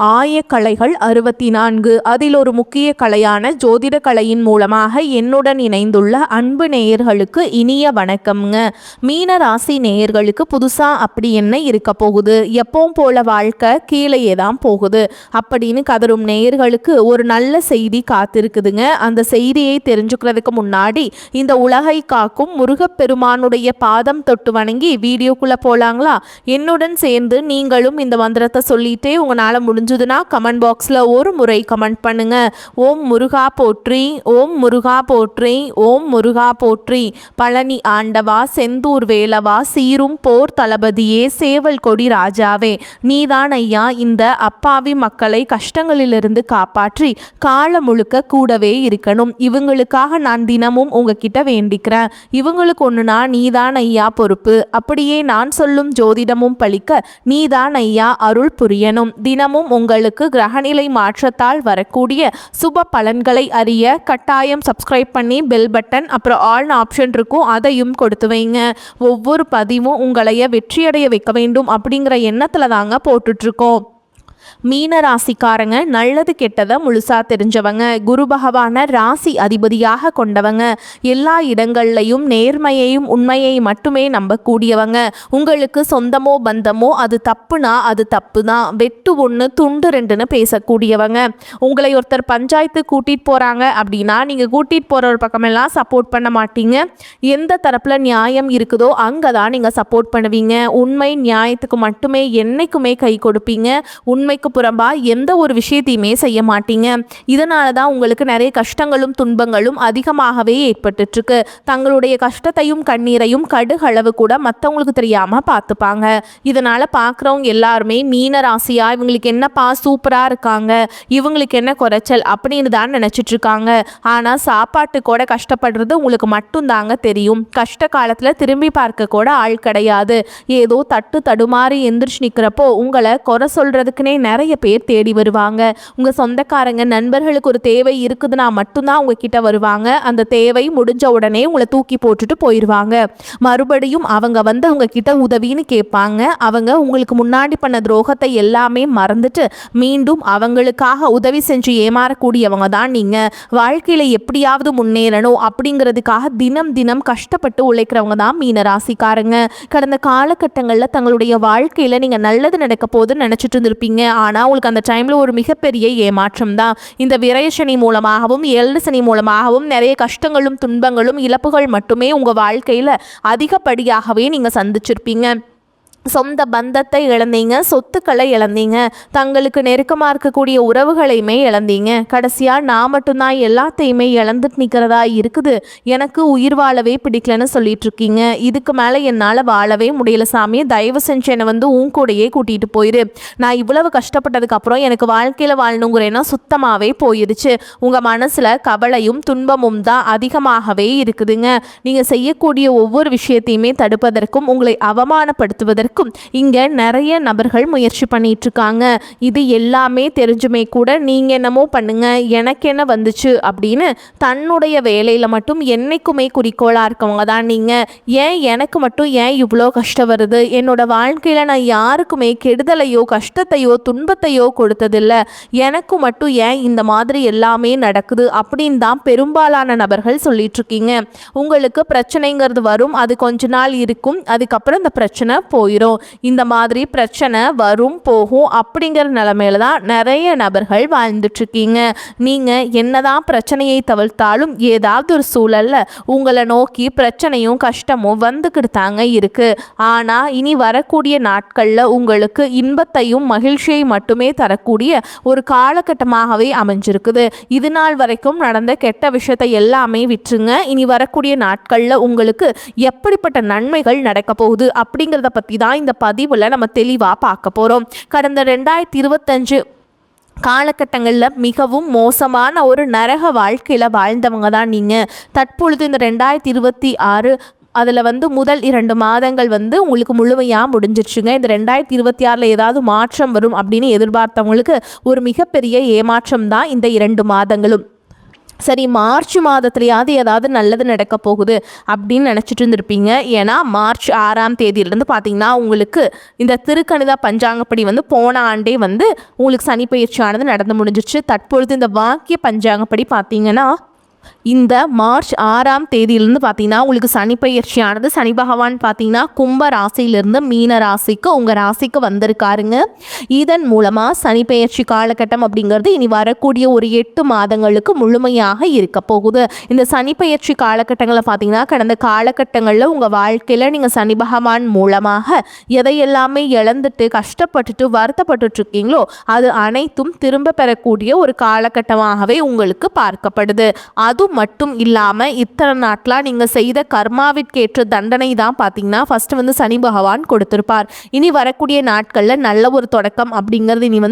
ஆயக்கலைகள் 64. அதில் ஒரு முக்கிய கலையான ஜோதிட கலையின் மூலமாக என்னுடன் இணைந்துள்ள அன்பு நேயர்களுக்கு இனிய வணக்கம்ங்க. மீன ராசி நேயர்களுக்கு புதுசா அப்படி என்ன இருக்க போகுது, எப்பவும் போல வாழ்க்கை கீழேயே தான் போகுது அப்படின்னு கதரும் நேயர்களுக்கு ஒரு நல்ல செய்தி காத்திருக்குதுங்க. அந்த செய்தியை தெரிஞ்சுக்கிறதுக்கு முன்னாடி இந்த உலகை காக்கும் முருகப்பெருமானுடைய பாதம் தொட்டு வணங்கி வீடியோக்குள்ள போலாங்களா? என்னுடன் சேர்ந்து நீங்களும் இந்த மந்திரத்தை சொல்லிட்டே உங்களால முடிஞ்சதுன்னா கமெண்ட் பாக்ஸில் ஒரு முறை கமெண்ட் பண்ணுங்க. ஓம் முருகா போற்றி, ஓம் முருகா போற்றி, ஓம் முருகா போற்றி. பழனி ஆண்டவா, செந்தூர் வேலவா, சீரும் போர் தளபதியே, சேவல் கொடி ராஜாவே, நீதான் ஐயா இந்த அப்பாவி மக்களை கஷ்டங்களிலிருந்து காப்பாற்றி காலம் முழுக்க கூடவே இருக்கணும். இவங்களுக்காக நான் தினமும் உங்ககிட்ட வேண்டிக்கிறேன். இவங்களுக்கு ஒன்றுனா நீதான் ஐயா பொறுப்பு. அப்படியே நான் சொல்லும் ஜோதிடமும் பழிக்க நீதான் ஐயா அருள் புரியணும். தினமும் உங்களுக்கு கிரகநிலை மாற்றத்தால் வரக்கூடிய சுப பலன்களை அறிய கட்டாயம் சப்ஸ்கிரைப் பண்ணி பெல் பட்டன் அப்புறம் ஆல் ஆப்ஷன் இருக்கும், அதையும் கொடுத்து வைங்க. ஒவ்வொரு பதிவும் உங்களைய வெற்றியடைய வைக்க வேண்டும் அப்படிங்கிற எண்ணத்தில் தாங்க போட்டுட்ருக்கோம். மீன ராசிக்காரங்க நல்லது கெட்டதை முழுசா தெரிஞ்சவங்க, குரு பகவான ராசி அதிபதியாக கொண்டவங்க, எல்லா இடங்கள்லையும் நேர்மையையும் உண்மையை மட்டுமே நம்பக்கூடியவங்க. உங்களுக்கு சொந்தமோ பந்தமோ அது தப்புனா அது தப்பு தான், வெட்டு ஒன்று துண்டு ரெண்டுன்னு பேசக்கூடியவங்க. உங்களை ஒருத்தர் பஞ்சாயத்து கூட்டிகிட்டு போகிறாங்க அப்படின்னா நீங்கள் கூட்டிகிட்டு போகிற ஒரு பக்கமெல்லாம் சப்போர்ட் பண்ண மாட்டீங்க. எந்த தரப்பில் நியாயம் இருக்குதோ அங்கே தான் நீங்கள் சப்போர்ட் பண்ணுவீங்க. உண்மை நியாயத்துக்கு மட்டுமே என்னைக்குமே கை கொடுப்பீங்க. உண்மைக்கு புறம்பா எந்த ஒரு விஷயத்தையுமே செய்ய மாட்டீங்க. இதனால தான் உங்களுக்கு நிறைய கஷ்டங்களும் துன்பங்களும் அதிகமாகவே ஏற்பட்டுட்டு இருக்கு. தங்களுடைய கஷ்டத்தையும் கண்ணீரையும் கடுகளவு கூட மற்றவங்களுக்கு தெரியாம பார்த்துப்பாங்க. இதனால பார்க்குறவங்க எல்லாருமே மீன ராசியா இவங்களுக்கு என்னப்பா சூப்பரா இருக்காங்க, இவங்களுக்கு என்ன குறைச்சல் அப்படின்னு தான் நினைச்சிட்டு இருக்காங்க. ஆனா சாப்பாட்டு கூட கஷ்டப்படுறது உங்களுக்கு மட்டும் தாங்க தெரியும். கஷ்ட காலத்துல திரும்பி பார்க்க கூட ஆள் கிடையாது. ஏதோ தட்டு தடுமாறி எந்திரிச்சு நிற்கிறப்போ உங்களை குறை சொல்றதுக்குன்னே நிறைய பேர் தேடி வருவாங்க. உங்க சொந்தக்காரங்க நண்பர்களுக்கு ஒரு தேவை இருக்குதுன்னா மட்டும்தான் உங்ககிட்ட வருவாங்க. அந்த தேவை முடிஞ்ச உடனே உங்களை தூக்கி போட்டுட்டு போயிடுவாங்க. மறுபடியும் அவங்க வந்து உங்ககிட்ட உதவின்னு கேட்பாங்க. அவங்க உங்களுக்கு முன்னாடி பண்ண துரோகத்தை எல்லாமே மறந்துட்டு மீண்டும் அவங்களுக்காக உதவி செஞ்சு ஏமாறக்கூடியவங்க தான் நீங்க. வாழ்க்கையில எப்படியாவது முன்னேறணும் அப்படிங்கிறதுக்காக தினம் தினம் கஷ்டப்பட்டு உழைக்கிறவங்க தான் மீனராசிக்காரங்க. கடந்த காலகட்டங்களில் தங்களுடைய வாழ்க்கையில நீங்க நல்லது நடக்க போதுன்னு நினைச்சிட்டு இருந்திருப்பீங்க. ஆனால் உங்களுக்கு அந்த டைமில் ஒரு மிகப்பெரிய ஏமாற்றம் தான். இந்த விரயசனி மூலமாகவும் ஏழு சனி மூலமாகவும் நிறைய கஷ்டங்களும் துன்பங்களும் இழப்புகள் மட்டுமே உங்கள் வாழ்க்கையில் அதிகப்படியாகவே நீங்கள் சந்திச்சிருப்பீங்க. சொந்த பந்தத்தை இழந்தீங்க, சொத்துக்களை இழந்தீங்க, தங்களுக்கு நெருக்கமாக இருக்கக்கூடிய உறவுகளையுமே இழந்தீங்க. கடைசியாக நான் மட்டும்தான் எல்லாத்தையுமே இழந்துட்டு நிற்கிறதா இருக்குது, எனக்கு உயிர் வாழவே பிடிக்கலன்னு சொல்லிட்டு இருக்கீங்க. இதுக்கு மேலே என்னால் வாழவே முடியல சாமி, தயவு செஞ்சு என்னை வந்து உன் கூடையே கூட்டிகிட்டு போயிரு. நான் இவ்வளவு கஷ்டப்பட்டதுக்கப்புறம் எனக்கு வாழ்க்கையில் வாழணுங்கிற எண்ணம் சுத்தமாகவே போயிடுச்சு. உங்கள் மனசில் கவலையும் துன்பமும் தான் அதிகமாகவே இருக்குதுங்க. நீங்கள் செய்யக்கூடிய ஒவ்வொரு விஷயத்தையுமே தடுப்பதற்கும் உங்களை அவமானப்படுத்துவதற்கும் இங்க நிறைய நபர்கள் முயற்சி பண்ணிட்டு இருக்காங்க. இது எல்லாமே தெரிஞ்சுமே கூட நீங்க என்னமோ பண்ணுங்க எனக்கு என்ன வந்துச்சு அப்படின்னு தன்னுடைய வேலையில மட்டும் என்னைக்குமே குறிக்கோளா இருக்கவங்க தான் நீங்க. ஏன் எனக்கு மட்டும் ஏன் இவ்வளோ கஷ்டம் வருது, என்னோட வாழ்க்கையில நான் யாருக்குமே கெடுதலையோ கஷ்டத்தையோ துன்பத்தையோ கொடுத்ததில்லை, எனக்கு மட்டும் ஏன் இந்த மாதிரி எல்லாமே நடக்குது அப்படின்னு தான் பெரும்பாலான நபர்கள் சொல்லிட்டு இருக்கீங்க. உங்களுக்கு பிரச்சனைங்கிறது வரும், அது கொஞ்ச நாள் இருக்கும், அதுக்கப்புறம் இந்த பிரச்சனை போயிடும். இந்த மாதிரி பிரச்சனை வரும் போகும் அப்படிங்கிற நிலைமையில தான் நிறைய நபர்கள் வாழ்ந்துட்டு இருக்கீங்க. நீங்க என்னதான் பிரச்சனையை தவிர்த்தாலும் ஏதாவது ஒரு சூழல்ல உங்களை நோக்கி பிரச்சனையும் கஷ்டமும் வந்துக்கிட்டாங்க இருக்கு. ஆனா இனி வரக்கூடிய நாட்கள்ல உங்களுக்கு இன்பத்தையும் மகிழ்ச்சியை மட்டுமே தரக்கூடிய ஒரு காலகட்டமாகவே அமைஞ்சிருக்குது. இது நாள் வரைக்கும் நடந்த கெட்ட விஷயத்தை எல்லாமே விட்டுருங்க. இனி வரக்கூடிய நாட்கள்ல உங்களுக்கு எப்படிப்பட்ட நன்மைகள் நடக்க போகுது அப்படிங்கிறத பத்தி தான் இந்த பதிவில் நம்ம தெளிவாக பார்க்க போகிறோம். கடந்த 2025 காலகட்டங்களில் மிகவும் மோசமான ஒரு நரக வாழ்க்கையில் வாழ்ந்தவங்க தான் நீங்கள். தற்பொழுது இந்த 2026 அதில் வந்து முதல் 2 மாதங்கள் வந்து உங்களுக்கு முழுமையாக முடிஞ்சிருச்சுங்க. இந்த 2026 ஏதாவது மாற்றம் வரும் அப்படின்னு எதிர்பார்த்தவங்களுக்கு ஒரு மிகப்பெரிய ஏமாற்றம் தான் இந்த 2 மாதங்களும். சரி மார்ச் மாதத்துலையாவது ஏதாவது நல்லது நடக்க போகுது அப்படின்னு நினச்சிட்டு இருந்திருப்பீங்க. ஏன்னா மார்ச் 6ஆம் தேதியிலேருந்து பார்த்தீங்கன்னா உங்களுக்கு இந்த திருக்கணித பஞ்சாங்கப்படி போன ஆண்டே உங்களுக்கு சனி பயிற்சியானது நடந்து முடிஞ்சிச்சு. தற்பொழுது இந்த வாக்கிய பஞ்சாங்கப்படி பார்த்தீங்கன்னா இந்த மார்ச் 6ஆம் தேதியிலிருந்து பார்த்தீங்கன்னா உங்களுக்கு சனி பயிற்சியானது சனி பகவான் பார்த்தீங்கன்னா கும்ப ராசியிலிருந்து மீன ராசிக்கு உங்கள் ராசிக்கு வந்திருக்காருங்க. இதன் மூலமாக சனி பயிற்சி காலகட்டம் அப்படிங்கிறது இனி வரக்கூடிய ஒரு 8 மாதங்களுக்கு முழுமையாக இருக்க போகுது. இந்த சனி பயிற்சி காலகட்டங்களில் பார்த்தீங்கன்னா கடந்த காலகட்டங்களில் உங்கள் வாழ்க்கையில் நீங்கள் சனி பகவான் மூலமாக எதையெல்லாமே இழந்துட்டு கஷ்டப்பட்டுட்டு வருத்தப்பட்டு இருக்கீங்களோ அது அனைத்தும் திரும்ப பெறக்கூடிய ஒரு காலகட்டமாகவே உங்களுக்கு பார்க்கப்படுது. அது மட்டும் இல்லாமல் இத்தனை நாட்களாக நீங்கள் செய்த கர்மாவிற்கேற்ற தண்டனை தான் பார்த்தீங்கன்னா ஃபஸ்ட்டு சனி பகவான் கொடுத்துருப்பார். இனி வரக்கூடிய நாட்களில் நல்ல ஒரு தொடக்கம் அப்படிங்கிறது இனி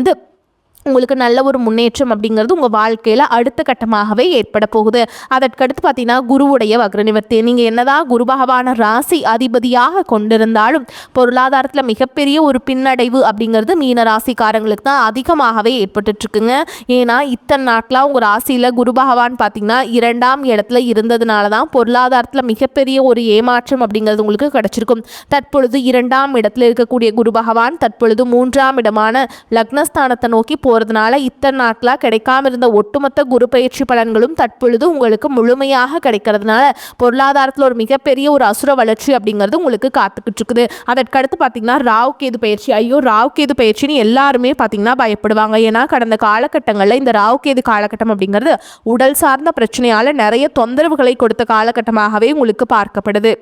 உங்களுக்கு நல்ல ஒரு முன்னேற்றம் அப்படிங்கிறது உங்கள் வாழ்க்கையில் அடுத்த கட்டமாகவே ஏற்பட போகுது. அதற்கடுத்து பார்த்தீங்கன்னா குருவுடைய வக்ர நிவர்த்தி. நீங்கள் என்னதான் குரு பகவான ராசி அதிபதியாக கொண்டிருந்தாலும் பொருளாதாரத்தில் மிகப்பெரிய ஒரு பின்னடைவு அப்படிங்கிறது மீன ராசிக்காரங்களுக்கு தான் அதிகமாகவே ஏற்பட்டுருக்குங்க. ஏன்னா இத்தனை நாட்களாக உங்கள் ராசியில் குரு பகவான் பார்த்தீங்கன்னா 2ஆம் இடத்துல இருந்ததுனால தான் பொருளாதாரத்தில் மிகப்பெரிய ஒரு ஏமாற்றம் அப்படிங்கிறது உங்களுக்கு கிடச்சிருக்கும். தற்பொழுது 2ஆம் இடத்துல இருக்கக்கூடிய குரு பகவான் தற்பொழுது 3ஆம் இடமான லக்னஸ்தானத்தை நோக்கி போகிறதுனால இத்தனை நாட்களாக கிடைக்காம இருந்த ஒட்டுமொத்த குரு பயிற்சி பலன்களும் தற்பொழுது உங்களுக்கு முழுமையாக கிடைக்கிறதுனால பொருளாதாரத்தில் ஒரு மிகப்பெரிய ஒரு அசுர வளர்ச்சி அப்படிங்கிறது உங்களுக்கு காத்துக்கிட்டு இருக்குது. அதற்கடுத்து பார்த்தீங்கன்னா ராகு கேது பயிற்சி. ஐயோ ராகு கேது பயிற்சின்னு எல்லாருமே பார்த்தீங்கன்னா பயப்படுவாங்க. ஏன்னா கடந்த காலகட்டங்களில் இந்த ராகு கேது காலகட்டம் அப்படிங்கிறது உடல் சார்ந்த பிரச்சனையால் நிறைய தொந்தரவுகளை கொடுத்த காலகட்டமாகவே உங்களுக்கு பார்க்கப்படுது.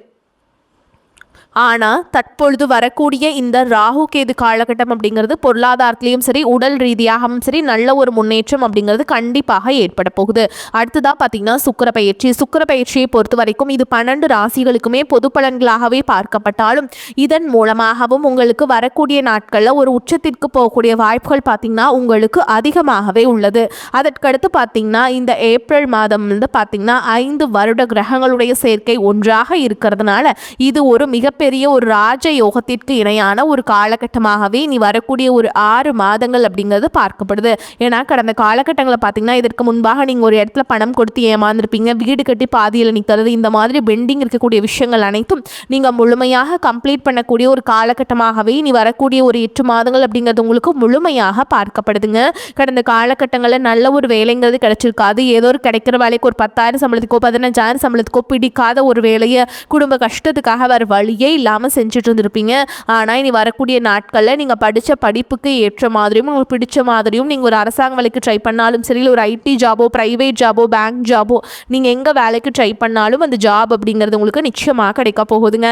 ஆனால் தற்பொழுது வரக்கூடிய இந்த ராகு கேது காலகட்டம் அப்படிங்கிறது பொருளாதாரத்திலையும் சரி உடல் ரீதியாகவும் சரி நல்ல ஒரு முன்னேற்றம் அப்படிங்கிறது கண்டிப்பாக ஏற்பட போகுது. அடுத்ததாக பார்த்தீங்கன்னா சுக்கிர பயிற்சி. சுக்கிர பயிற்சியை பொறுத்த வரைக்கும் இது 12 ராசிகளுக்குமே பொது பலன்களாகவே பார்க்கப்பட்டாலும் இதன் மூலமாகவும் உங்களுக்கு வரக்கூடிய நாட்களில் ஒரு உச்சத்திற்கு போகக்கூடிய வாய்ப்புகள் பார்த்தீங்கன்னா உங்களுக்கு அதிகமாகவே உள்ளது. அதற்கடுத்து பார்த்தீங்கன்னா இந்த ஏப்ரல் மாதம் பார்த்தீங்கன்னா 5 வருட கிரகங்களுடைய சேர்க்கை ஒன்றாக இருக்கிறதுனால இது ஒரு மிகப்பெரிய ஒரு ராஜ யோகத்திற்கு இணையான ஒரு காலகட்டமாகவே நீ வரக்கூடிய ஒரு 6 மாதங்கள் அப்படிங்கிறது பார்க்கப்படுது. ஏன்னா கடந்த காலகட்டங்களை பார்த்தீங்கன்னா இதற்கு முன்பாக நீங்கள் ஒரு இடத்துல பணம் கொடுத்து ஏமாந்துருப்பீங்க, வீடு கட்டி பாதியில் நிற்கிறது, இந்த மாதிரி பெண்டிங் இருக்கக்கூடிய விஷயங்கள் அனைத்தும் நீங்கள் முழுமையாக கம்ப்ளீட் பண்ணக்கூடிய ஒரு காலகட்டமாகவே நீ வரக்கூடிய ஒரு 8 மாதங்கள் அப்படிங்கிறது உங்களுக்கு முழுமையாக பார்க்கப்படுதுங்க. கடந்த காலகட்டங்களில் நல்ல ஒரு வேலைங்கிறது கிடைச்சிருக்காது. ஏதோ ஒரு கிடைக்கிற வேலைக்கு ஒரு 10,000 சம்பளத்துக்கோ 15,000 சம்பளத்துக்கோ பிடிக்காத ஒரு வேலையை குடும்ப கஷ்டத்துக்காக வர வழியே இல்லாமல் செஞ்சுட்டு இருந்திருப்பீங்க. ஆனால் இனி வரக்கூடிய நாட்களில் நீங்கள் படித்த படிப்புக்கு ஏற்ற மாதிரியும் உங்களுக்கு பிடிச்ச மாதிரியும் நீங்கள் ஒரு அரசாங்க வேலைக்கு ட்ரை பண்ணாலும் சரி, ஒரு ஐடி ஜாபோ ப்ரைவேட் ஜாபோ பேங்க் ஜாபோ நீங்கள் எங்கே வேலைக்கு ட்ரை பண்ணாலும் அந்த ஜாப் அப்படிங்கிறது உங்களுக்கு நிச்சயமாக கிடைக்க போகுதுங்க.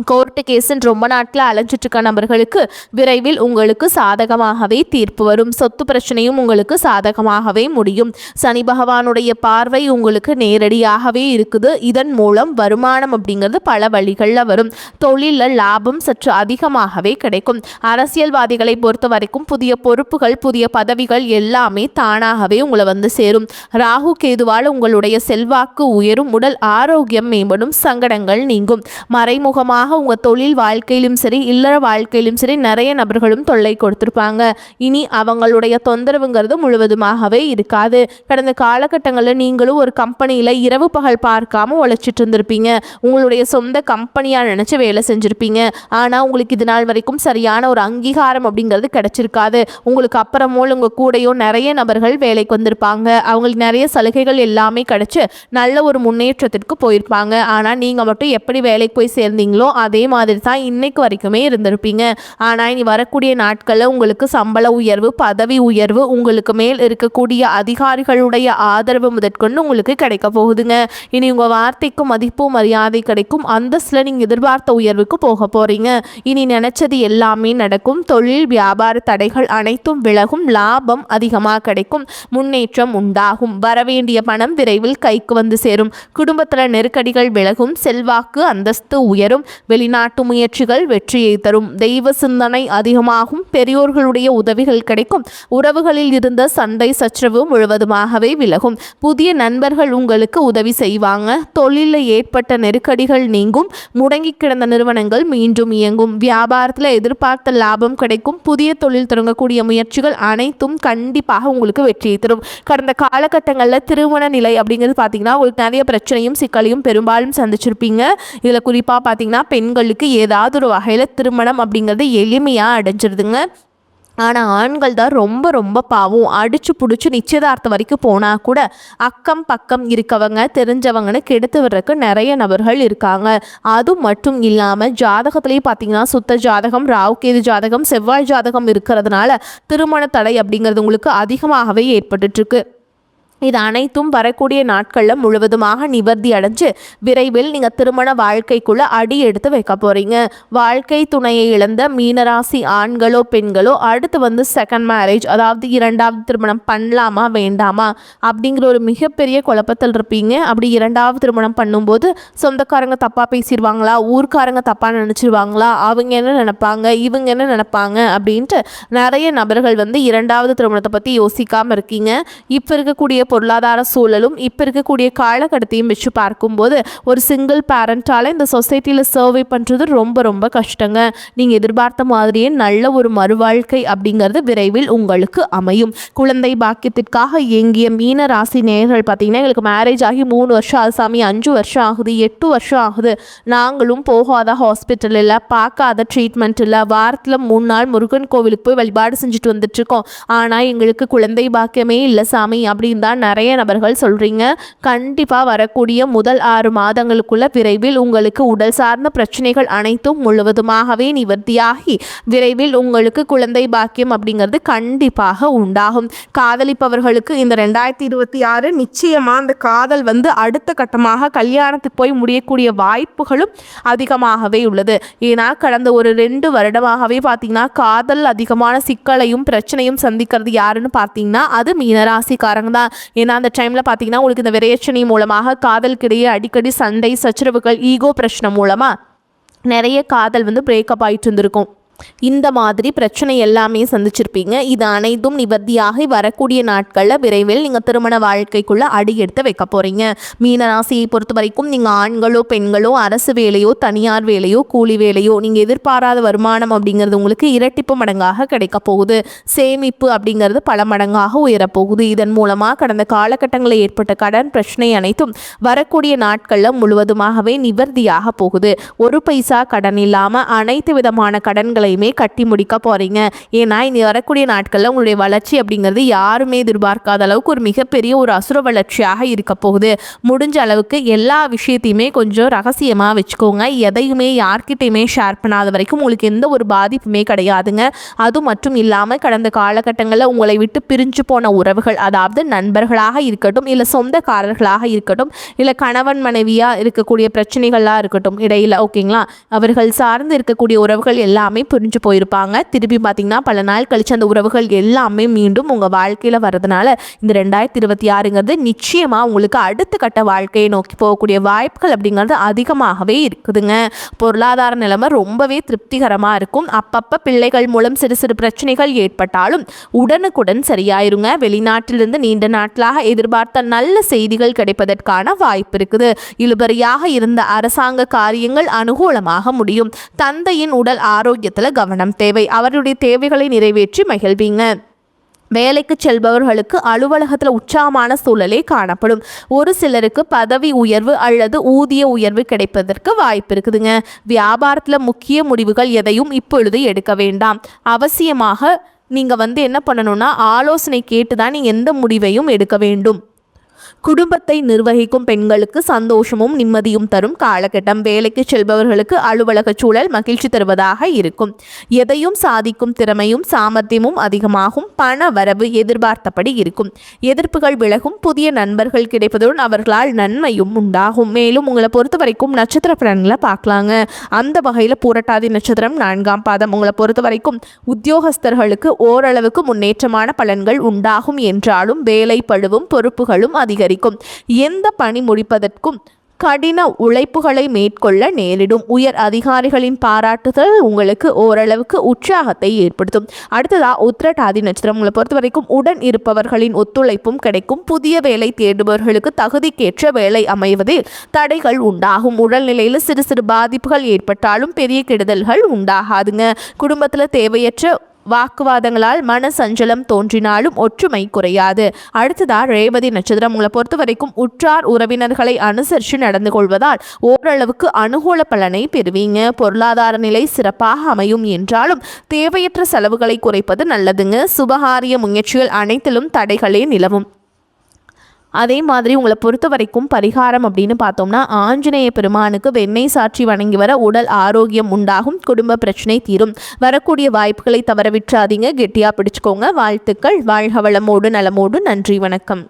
கோர்ட்டு கேஸுன்னு ரொம்ப நாட்களில் அலைஞ்சிட்ருக்க நபர்களுக்கு விரைவில் உங்களுக்கு சாதகமாகவே தீர்ப்பு வரும். சொத்து பிரச்சனையும் உங்களுக்கு சாதகமாகவே முடியும். சனி பகவானுடைய பார்வை உங்களுக்கு நேரடியாகவே இருக்குது. இதன் மூலம் வருமானம் அப்படிங்கிறது பல வழிகளில் வரும். தொழிலில் லாபம் சற்று அதிகமாகவே கிடைக்கும். அரசியல்வாதிகளை பொறுத்த வரைக்கும் புதிய பொறுப்புகள் புதிய பதவிகள் எல்லாமே தானாகவே உங்களை சேரும். ராகு கேதுவால் உங்களுடைய செல்வாக்கு உயரும், உடல் ஆரோக்கியம் மேம்படும், சங்கடங்கள் நீங்கும். மறைமுகமாக உங்கள் தொழில் வாழ்க்கையிலும் சரி இல்லற வாழ்க்கையிலும் சரி நிறைய நபர்களும் தொல்லை கொடுத்துருப்பாங்க. இனி அவங்களுடைய தொந்தரவுங்கிறது முழுவதுமாகவே இருக்காது. கடந்த காலகட்டங்களில் நீங்களும் ஒரு கம்பெனியில் இரவு பகல் பார்க்காம உழைச்சிட்டு இருந்திருப்பீங்க. உங்களுடைய சொந்த கம்பெனியாக நினச்சி வேலை செஞ்சுருப்பீங்க. ஆனால் உங்களுக்கு இது நாள் வரைக்கும் சரியான ஒரு அங்கீகாரம் அப்படிங்கிறது கிடைச்சிருக்காது. உங்களுக்கு அப்புறமோ உங்கள் கூடையோ நிறைய நபர்கள் வேலைக்கு வந்திருப்பாங்க. அவங்களுக்கு நிறைய சலுகைகள் எல்லாமே கிடைச்சி நல்ல ஒரு முன்னேற்றத்திற்கு போயிருப்பாங்க. ஆனால் நீங்கள் மட்டும் எப்படி வேலைக்கு போய் சேர்ந்தீங்களோ அதே மாதிரி தான் இன்னைக்கு வரைக்குமே இருந்திருப்பீங்க. ஆனால் இனி வரக்கூடிய நாட்களில் உங்களுக்கு சம்பள உயர்வு பதவி உயர்வு உங்களுக்கு மேல் இருக்கக்கூடிய அதிகாரிகளுடைய ஆதரவு முதற்கொண்டு உங்களுக்கு கிடைக்க போகுதுங்க. இனி உங்கள் வார்த்தைக்கு மதிப்பு மரியாதை கிடைக்கும். அந்தஸ்தில் நீங்கள் எதிர்பார்த்த உயர்வுக்கு போக போகிறீங்க. இனி நினைச்சது எல்லாமே நடக்கும். தொழில் வியாபார தடைகள் அனைத்தும் விலகும். லாபம் அதிகமாக கிடைக்கும். முன்னேற்றம் உண்டாகும். வரவேண்டிய பணம் விரைவில் கைக்கு சேரும். குடும்பத்தில் நெருக்கடிகள் விலகும். செல்வாக்கு அந்தஸ்து உயரும். வெளிநாட்டு முயற்சிகள் வெற்றியை தரும். தெய்வ சிந்தனை அதிகமாகும். பெரியோர்களுடைய உதவிகள் கிடைக்கும். உறவுகளில் இருந்த சண்டை சச்சரவு முழுவதுமாகவே விலகும். புதிய நண்பர்கள் உங்களுக்கு உதவி செய்வாங்க. தொழிலில் ஏற்பட்ட நெருக்கடிகள் நீங்கும். முடங்கி கிடந்த நிறுவனங்கள் மீண்டும் இயங்கும். வியாபாரத்தில் எதிர்பார்த்த லாபம் கிடைக்கும். புதிய தொழில் தொடங்கக்கூடிய முயற்சிகள் அனைத்தும் கண்டிப்பாக உங்களுக்கு வெற்றியை தரும். கடந்த காலகட்டங்களில் திருமண நிலை அப்படிங்கிறது பார்த்தீங்கன்னா உங்களுக்கு நிறைய பிரச்சனையும் சிக்கலையும் பெரும்பாலும் சந்திச்சிருப்பீங்க. இதில் குறிப்பாக பார்த்தீங்கன்னா பெண்களுக்கு ஏதாவது ஒரு வகையில் திருமணம் அப்படிங்கிறது எளிமையாக அடைஞ்சிருதுங்க. ஆனால் ஆண்கள் தான் ரொம்ப ரொம்ப பாவம். அடிச்சு பிடிச்சி நிச்சயதார்த்தம் வரைக்கும் போனால் கூட அக்கம் பக்கம் இருக்கவங்க தெரிஞ்சவங்கன்னு கெடுத்து விடுறதுக்கு நிறைய நபர்கள் இருக்காங்க. அது மட்டும் இல்லாமல் ஜாதகத்திலேயே பார்த்தீங்கன்னா சுத்த ஜாதகம், ராவுகேது ஜாதகம், செவ்வாய் ஜாதகம் இருக்கிறதுனால திருமண தடை அப்படிங்கிறது உங்களுக்கு அதிகமாகவே ஏற்பட்டுருக்கு. இது அனைத்தும் வரக்கூடிய நாட்களில் முழுவதுமாக நிவர்த்தி அடைஞ்சு விரைவில் நீங்கள் திருமண வாழ்க்கைக்குள்ளே அடி எடுத்து வைக்க போகிறீங்க. வாழ்க்கை துணையை இழந்த மீனராசி ஆண்களோ பெண்களோ அடுத்து செகண்ட் மேரேஜ், அதாவது இரண்டாவது திருமணம் பண்ணலாமா வேண்டாமா அப்படிங்கிற ஒரு மிகப்பெரிய குழப்பத்தில் இருப்பீங்க. அப்படி இரண்டாவது திருமணம் பண்ணும்போது சொந்தக்காரங்க தப்பாக பேசிடுவாங்களா, ஊர்க்காரங்க தப்பாக நினச்சிருவாங்களா, அவங்க என்ன நினைப்பாங்க, இவங்க என்ன நினைப்பாங்க அப்படின்ட்டு நிறைய நபர்கள் இரண்டாவது திருமணத்தை பற்றி யோசிக்காமல் இருக்கீங்க. இப்போ இருக்கக்கூடிய பொருளாதார சூழலும் இப்போ இருக்கக்கூடிய காலகட்டத்தையும் வச்சு பார்க்கும்போது ஒரு சிங்கிள் பேரண்டால் இந்த சொசைட்டியில் சர்வை பண்ணுறது ரொம்ப ரொம்ப கஷ்டங்க. நீங்கள் எதிர்பார்த்த மாதிரியே நல்ல ஒரு மறுவாழ்க்கை அப்படிங்கிறது விரைவில் உங்களுக்கு அமையும். குழந்தை பாக்கியத்திற்காக இயங்கிய மீன ராசி நேயர்கள் பார்த்தீங்கன்னா எங்களுக்கு மேரேஜ் ஆகி 3 வருஷம் ஆகுது சாமி, 5 வருஷம் ஆகுது, 8 வருஷம் ஆகுது, நாங்களும் போகாத ஹாஸ்பிட்டல் இல்லை, பார்க்காத ட்ரீட்மெண்ட் இல்லை, வாரத்தில் 3 நாள் முருகன் கோவிலுக்கு போய் வழிபாடு செஞ்சுட்டு வந்துட்டுருக்கோம், ஆனால் எங்களுக்கு குழந்தை பாக்கியமே இல்லை சாமி அப்படின்னு தான் நிறைய நபர்கள் சொல்கிறீங்க. கண்டிப்பாக வரக்கூடிய முதல் 6 மாதங்களுக்குள்ள விரைவில் உங்களுக்கு உடல் சார்ந்த பிரச்சனைகள் அனைத்தும் முழுவதுமாகவே நிவர்த்தியாகி விரைவில் உங்களுக்கு குழந்தை பாக்கியம் அப்படிங்கிறது கண்டிப்பாக உண்டாகும். காதலிப்பவர்களுக்கு இந்த 2026 நிச்சயமாக அந்த காதல் அடுத்த கட்டமாக கல்யாணத்துக்கு போய் முடியக்கூடிய வாய்ப்புகளும் அதிகமாகவே உள்ளது. ஏன்னா கடந்த ஒரு 2 வருடமாகவே பார்த்தீங்கன்னா காதல் அதிகமான சிக்கலையும் பிரச்சனையும் சந்திக்கிறது யாருன்னு பார்த்தீங்கன்னா அது மீனராசிக்காரங்க தான். ஏன்னா அந்த டைமில் பார்த்தீங்கன்னா உங்களுக்கு இந்த விரையச்சனை மூலமாக காதலுக்கிடையே அடிக்கடி சண்டை சச்சரவுகள், ஈகோ பிரச்சனை மூலமாக நிறைய காதல் பிரேக்கப் ஆகிட்டு இருந்திருக்கும். இந்த மாதிரி பிரச்சனை எல்லாமே சந்திச்சிருப்பீங்க. இது அனைத்தும் நிவர்த்தியாகி வரக்கூடிய நாட்களில் விரைவில் நீங்கள் திருமண வாழ்க்கைக்குள்ளே அடி எடுத்து வைக்க போகிறீங்க. மீனராசியை பொறுத்த வரைக்கும் நீங்கள் ஆண்களோ பெண்களோ அரசு வேலையோ தனியார் வேலையோ கூலி வேலையோ நீங்கள் எதிர்பாராத வருமானம் அப்படிங்கிறது உங்களுக்கு இரட்டிப்பு மடங்காக கிடைக்க போகுது. சேமிப்பு அப்படிங்கிறது பல மடங்காக உயரப்போகுது. இதன் மூலமாக கடந்த காலகட்டங்களில் ஏற்பட்ட கடன் பிரச்சனை அனைத்தும் வரக்கூடிய நாட்களில் முழுவதுமாகவே நிவர்த்தியாக போகுது. ஒரு பைசா கடன் இல்லாமல் அனைத்து விதமான கடன்களை கட்டி முடிக்க போறீங்க. ஏன்னா இனி வரக்கூடிய நாட்கள்ல உங்களுடைய வளர்ச்சி அப்படிங்கிறது யாருமே எதிர்பார்க்காத அளவுக்கு ஒரு மிகப்பெரிய ஒரு அசுர வளர்ச்சியாக இருக்க போகுது. முடிஞ்ச அளவுக்கு எல்லா விஷயத்தையுமே கொஞ்சம் ரகசியமா வச்சுக்கோங்க. எதையுமே யார்கிட்டையுமே ஷேர் பண்ணாத வரைக்கும் உங்களுக்கு எந்த ஒரு பாதிப்புமே கிடையாதுங்க. அது மட்டும் இல்லாம கடந்த காலகட்டங்களில் உங்களை விட்டு பிரிஞ்சு போன உறவுகள், அதாவது நண்பர்களாக இருக்கட்டும், இல்ல சொந்தக்காரர்களாக இருக்கட்டும், இல்ல கணவன் மனைவியா இருக்கக்கூடிய பிரச்சனைகளா இருக்கட்டும் இடையில, ஓகேங்களா, அவர்கள் சார்ந்து இருக்கக்கூடிய உறவுகள் எல்லாமே புரிஞ்சு போயிருப்பாங்க. திருப்பி பார்த்தீங்கன்னா பல நாள் கழிச்சு அந்த உறவுகள் எல்லாமே மீண்டும் உங்கள் வாழ்க்கையில் வரதுனால இந்த 2026ங்கிறது நிச்சயமாக உங்களுக்கு அடுத்த கட்ட வாழ்க்கையை நோக்கி போகக்கூடிய வாய்ப்புகள் அப்படிங்கிறது அதிகமாகவே இருக்குதுங்க. பொருளாதார நிலைமை ரொம்பவே திருப்திகரமாக இருக்கும். அப்பப்போ பிள்ளைகள் மூலம் சிறு சிறு பிரச்சனைகள் ஏற்பட்டாலும் உடனுக்குடன் சரியாயிருங்க. வெளிநாட்டிலிருந்து நீண்ட நாட்களாக எதிர்பார்த்த நல்ல செய்திகள் கிடைப்பதற்கான வாய்ப்பு இருக்குது. இழுபறியாக இருந்த அரசாங்க காரியங்கள் அனுகூலமாக முடியும். தந்தையின் உடல் ஆரோக்கியத்தில் கவனம் தேவை. அவருடைய தேவைகளை நிறைவேற்றி மகிழ்வீங்க. வேலைக்கு செல்பவர்களுக்கு அலுவலகத்தில் உற்சாகமான சூழலே காணப்படும். ஒரு சிலருக்கு பதவி உயர்வு அல்லது ஊதிய உயர்வு கிடைப்பதற்கு வாய்ப்பு இருக்குதுங்க. வியாபாரத்தில் முக்கிய முடிவுகள் எதையும் இப்பொழுது எடுக்க வேண்டாம். அவசியமாக நீங்கள் என்ன பண்ணணும்னா ஆலோசனை கேட்டு தான் நீங்கள் எந்த முடிவையும் எடுக்க வேண்டும். குடும்பத்தை நிர்வகிக்கும் பெண்களுக்கு சந்தோஷமும் நிம்மதியும் தரும் காலகட்டம். வேலைக்கு செல்பவர்களுக்கு அலுவலக சூழல் மகிழ்ச்சி தருவதாக இருக்கும். எதையும் சாதிக்கும் திறமையும் சாமர்த்தியமும் அதிகமாகும். பண வரவு எதிர்பார்த்தபடி இருக்கும். எதிர்ப்புகள் விலகும். புதிய நண்பர்கள் கிடைப்பதுடன் அவர்களால் நன்மையும் உண்டாகும். மேலும் உங்களை பொறுத்த வரைக்கும் நட்சத்திர பலன்களை பார்க்கலாங்க. அந்த வகையில் பூரட்டாதி நட்சத்திரம் 4ஆம் பாதம். உங்களை பொறுத்த வரைக்கும் உத்தியோகஸ்தர்களுக்கு ஓரளவுக்கு முன்னேற்றமான பலன்கள் உண்டாகும் என்றாலும் வேலை பழுவும் பொறுப்புகளும் அதிகரிக்கும். எந்த பணி முடிப்பதற்கும் கடின உழைப்புகளை மேற்கொள்ள நேரிடும். உயர் அதிகாரிகளின் பாராட்டுதல் உங்களுக்கு ஓரளவுக்கு உற்சாகத்தை ஏற்படுத்தும். அடுத்ததா உத்திரட்டாதி நட்சத்திரம். உங்களை பொறுத்த வரைக்கும் உடன் இருப்பவர்களின் ஒத்துழைப்பும் கிடைக்கும். புதிய வேலை தேடுபவர்களுக்கு தகுதிக்கேற்ற வேலை அமைவதில் தடைகள் உண்டாகும். உடல்நிலையில் சிறு சிறு பாதிப்புகள் ஏற்பட்டாலும் பெரிய கெடுதல்கள் உண்டாகாதுங்க. குடும்பத்தில் தேவையற்ற வாக்குவாதங்களால் மன சஞ்சலம் தோன்றினாலும் ஒற்றுமை குறையாது. அடுத்ததா ரேவதி நட்சத்திரம். உங்களை பொறுத்த வரைக்கும் உற்றார் உறவினர்களை அனுசரித்து நடந்து கொள்வதால் ஓரளவுக்கு அனுகூல பலனை பெறுவீங்க. பொருளாதார நிலை சிறப்பாக அமையும் என்றாலும் தேவையற்ற செலவுகளை குறைப்பது நல்லதுங்க. சுபகாரிய முயற்சிகள் அனைத்திலும் தடைகளே நிலவும். அதே மாதிரி உங்களை பொறுத்த வரைக்கும் பரிகாரம் அப்படின்னு பார்த்தோம்னா ஆஞ்சநேய பெருமானுக்கு வெண்ணெய் சாற்றி வணங்கி வர உடல் ஆரோக்கியம் உண்டாகும். குடும்ப பிரச்சனை தீரும். வரக்கூடிய வாய்ப்புகளை தவற விட்டுறாதீங்க. கெட்டியாக பிடிச்சுக்கோங்க. வாழ்த்துக்கள். வாழ்க வளமோடு நலமோடு. நன்றி, வணக்கம்.